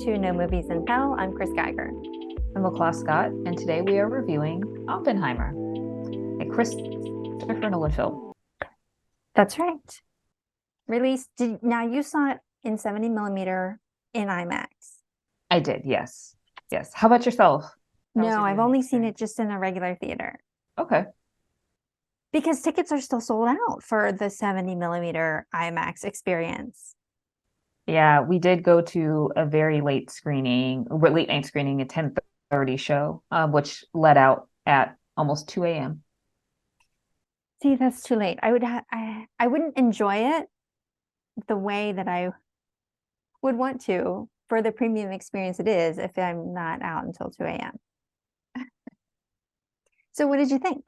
to No Movies in Hell. I'm Chris Geiger. I'm McClaw Scott, and today we are reviewing Oppenheimer, a Christopher Nolan film. That's right. Released. Now you saw it in 70 millimeter in IMAX. I did, yes. Yes. How about yourself? No, I've only seen it just in a regular theater. Okay. Because tickets are still sold out for the 70 millimeter IMAX experience. Yeah, we did go to a very late night screening, a 10:30 show, which let out at almost 2 a.m. See, that's too late. I wouldn't enjoy it the way that I would want to for the premium experience it is if I'm not out until 2 a.m. So what did you think?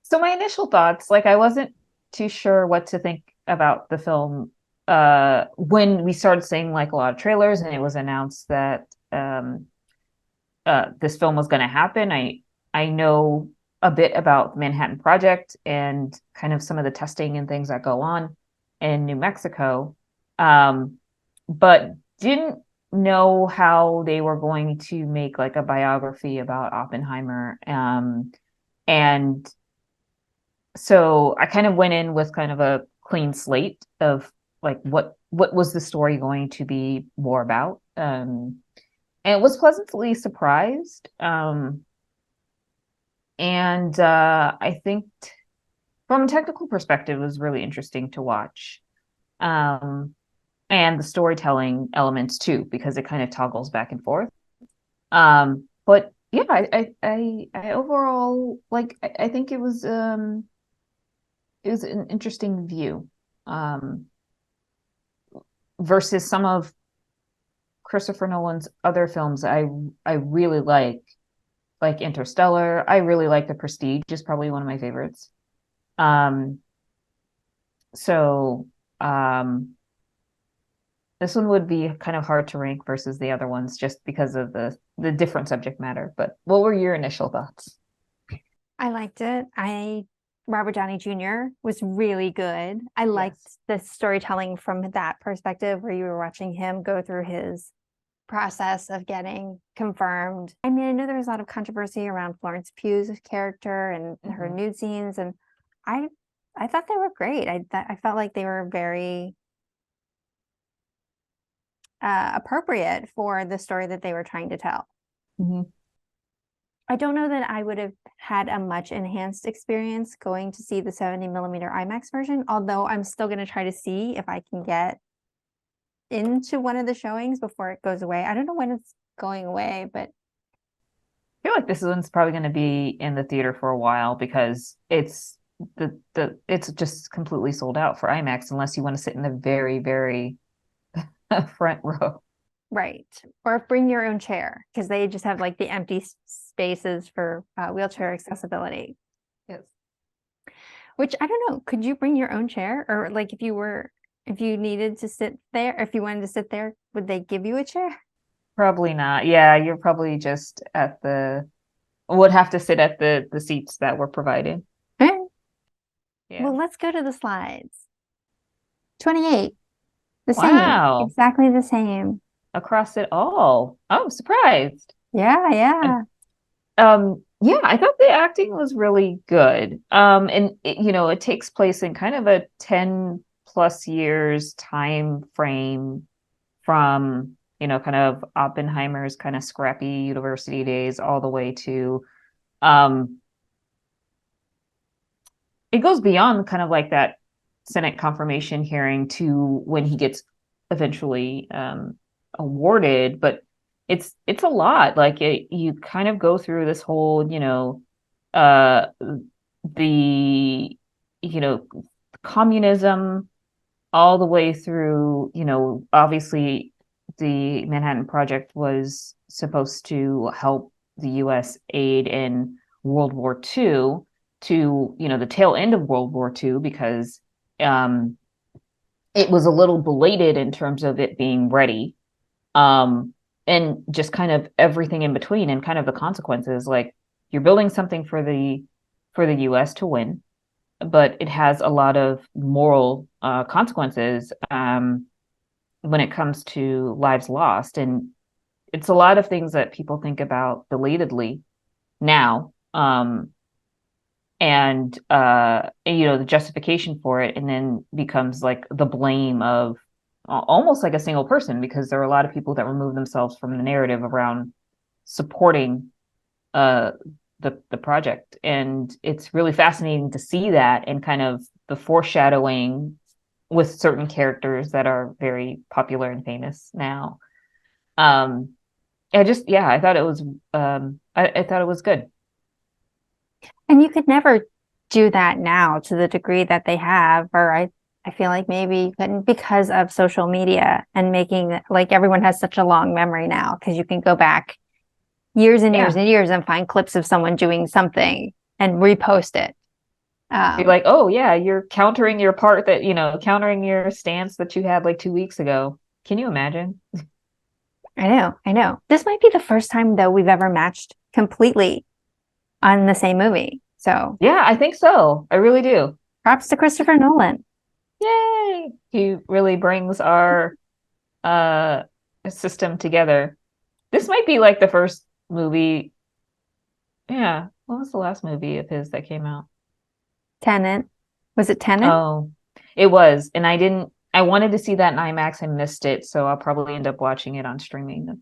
So my initial thoughts, I wasn't too sure what to think about the film when we started seeing a lot of trailers and it was announced that this film was going to happen. I know a bit about the Manhattan Project and kind of some of the testing and things that go on in New Mexico, but didn't know how they were going to make a biography about Oppenheimer. And so I kind of went in with kind of a clean slate of what was the story going to be more about. And was pleasantly surprised. I think from a technical perspective, it was really interesting to watch. And the storytelling elements too, because it kind of toggles back and forth. But yeah, I overall I think it was an interesting view versus some of Christopher Nolan's other films. I really like Interstellar. I really like The Prestige, is probably one of my favorites. So this one would be kind of hard to rank versus the other ones just because of the different subject matter. But what were your initial thoughts? I liked it. Robert Downey Jr. was really good. I liked the storytelling from that perspective where you were watching him go through his process of getting confirmed. I mean, I know there was a lot of controversy around Florence Pugh's character and her nude scenes, and I thought they were great. I felt like they were very appropriate for the story that they were trying to tell. Mm-hmm. I don't know that I would have had a much enhanced experience going to see the 70 millimeter IMAX version, although I'm still going to try to see if I can get into one of the showings before it goes away. I don't know when it's going away, but I feel like this one's probably going to be in the theater for a while because it's just completely sold out for IMAX unless you want to sit in the very, very front row. Right. Or bring your own chair because they just have the empty spaces for wheelchair accessibility. Yes. Which I don't know. Could you bring your own chair? Or if you needed to sit there, if you wanted to sit there, would they give you a chair? Probably not. Yeah, you're probably just would have to sit at the seats that were provided. Yeah. Yeah. Well, let's go to the slides. 28. The Wow. same. Exactly the same. Across it all. I'm surprised. Yeah. Yeah, I thought the acting was really good. And it takes place in kind of a 10 plus years time frame from, kind of Oppenheimer's kind of scrappy university days all the way to it goes beyond kind of that Senate confirmation hearing to when he gets eventually awarded, but it's a lot. You kind of go through this whole, the communism all the way through, obviously the Manhattan Project was supposed to help the US aid in World War II to, the tail end of World War II because it was a little belated in terms of it being ready. And just kind of everything in between and kind of the consequences. You're building something for the US to win, but it has a lot of moral consequences. when it comes to lives lost. And it's a lot of things that people think about belatedly now. And the justification for it, and then becomes like the blame of almost like a single person, because there are a lot of people that remove themselves from the narrative around supporting uh the project. And it's really fascinating to see that, and kind of the foreshadowing with certain characters that are very popular and famous now. I thought it was I thought it was good. And you could never do that now to the degree that they have, or I feel like maybe you couldn't, because of social media and making, like, everyone has such a long memory now, because you can go back years and years Yeah. and years and find clips of someone doing something and repost it. You're like, oh yeah, you're countering your part that, countering your stance that you had like 2 weeks ago. Can you imagine? I know. This might be the first time, though, we've ever matched completely on the same movie. So Yeah, I think so. I really do. props to Christopher Nolan. Yay! He really brings our uh system together. This might be like the first movie. Yeah. What was the last movie of his that came out? Tenet. Was it Tenet? Oh, it was. And I wanted to see that in IMAX. I missed it, so I'll probably end up watching it on streaming.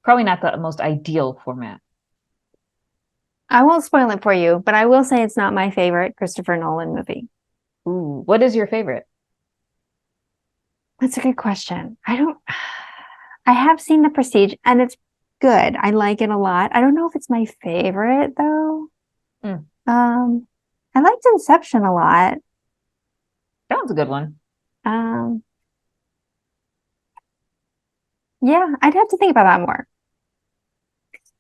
Probably not the most ideal format. I won't spoil it for you, but I will say it's not my favorite Christopher Nolan movie. Ooh, what is your favorite? That's a good question. I have seen The Prestige, and it's good. I like it a lot. I don't know if it's my favorite, though. Mm, I liked Inception a lot. that was a good one. Um, yeah, I'd have to think about that more.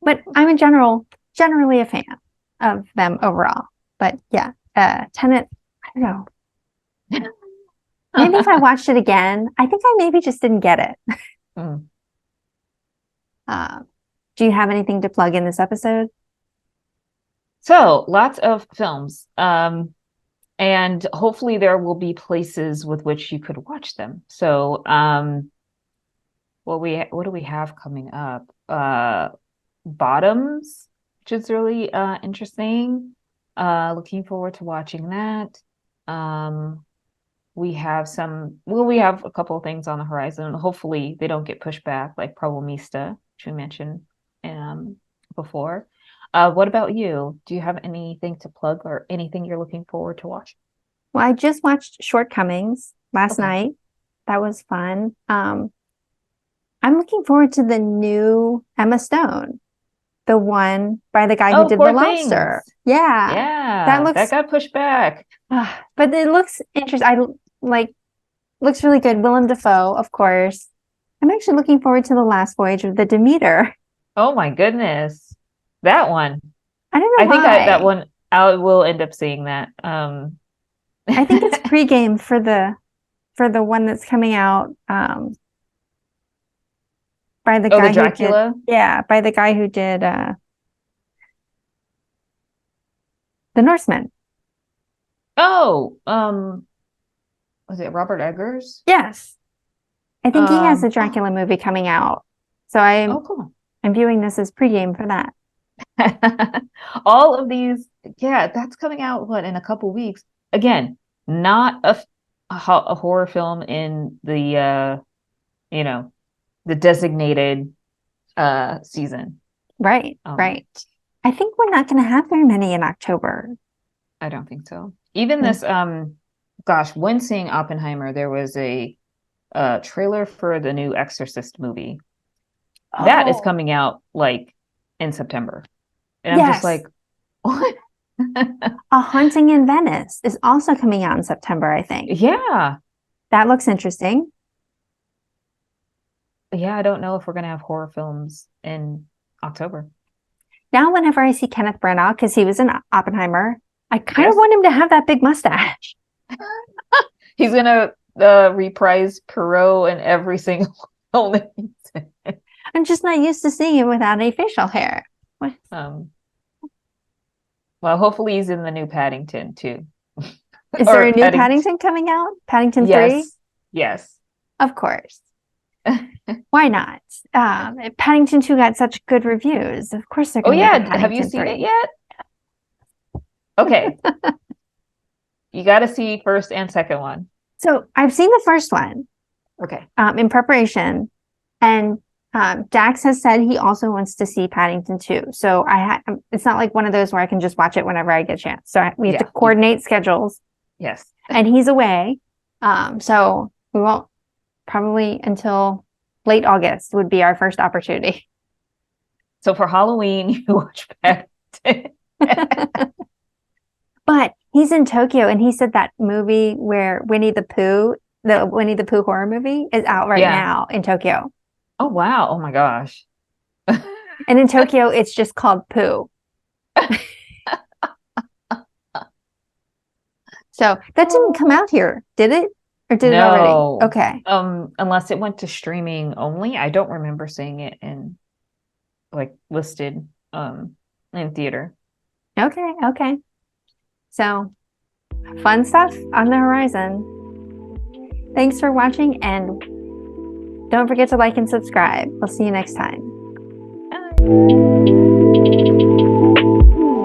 But I'm generally a fan of them overall. But yeah, Tenet, I don't know. Maybe if I watched it again, I think I maybe just didn't get it. Mm. Uh, do you have anything to plug in this episode? So, lots of films. And hopefully there will be places with which you could watch them. So, what do we have coming up? Bottoms, which is really interesting. Looking forward to watching that. We have we have a couple of things on the horizon. Hopefully they don't get pushed back, like Problemista, which we mentioned before. What about you? Do you have anything to plug, or anything you're looking forward to watch? Well, I just watched Shortcomings last Okay. night. That was fun. I'm looking forward to the new Emma Stone, the one by the guy who Oh, did The Poor Things. Lobster. Yeah, that Yeah, that looks, got pushed back. but it looks interesting. Looks really good. Willem Dafoe, of course. I'm actually looking forward to the last voyage of the Demeter. Oh my goodness. That one. I don't I know think that why. one I will end up seeing that. I think it's pregame for the one that's coming out by the Oh, the guy who did, Dracula. yeah, by the guy who did the Norseman. Oh, was it Robert Eggers? Yes. I think he has a Oh, Dracula movie coming out. So oh, cool. I'm viewing this as pregame for that. All of these, yeah, that's coming out what, in a couple weeks. Again, not a horror film in the you know, the designated season. Right, Um, right. I think we're not going to have very many in October. I don't think so. Even Mm. this gosh, when seeing Oppenheimer, there was a trailer for the new Exorcist movie. That is Oh, coming out like in September. And I'm just yes. like, what? A Haunting in Venice is also coming out in September, I think. Yeah. That looks interesting. Yeah, I don't know if we're gonna have horror films in October. Now, whenever I see Kenneth Branagh, because he was in Oppenheimer, I kind of Yes. want him to have that big mustache. He's gonna reprise Perot in every single film that he's in. I'm just not used to seeing him without any facial hair. What? Um, well, hopefully he's in the new Paddington too. Is there Or a new Paddington. Paddington coming out? Paddington 3? Yes. Yes. Of course. Why not? Paddington 2 got such good reviews. Of course they're Oh going to make a yeah, have you Paddington seen 3. it yet? Okay. You got to see first and second one. So I've seen the first one Okay. in preparation, and Dax has said he also wants to see Paddington 2. So it's not like one of those where I can just watch it whenever I get a chance. So we have to coordinate schedules. Yes. And he's away. So we won't probably until late August would be our first opportunity. So for Halloween, you watch Paddington. But he's in Tokyo, and he said that movie where the Winnie the Pooh horror movie is out right now in Tokyo. Oh, wow. Oh my gosh. And in Tokyo, it's just called Pooh. So that didn't come out here, did it? Or did it already? Okay. Unless it went to streaming only. I don't remember seeing it in listed in theater. Okay. So fun stuff on the horizon. Thanks for watching, and don't forget to like and subscribe. We'll see you next time. Bye.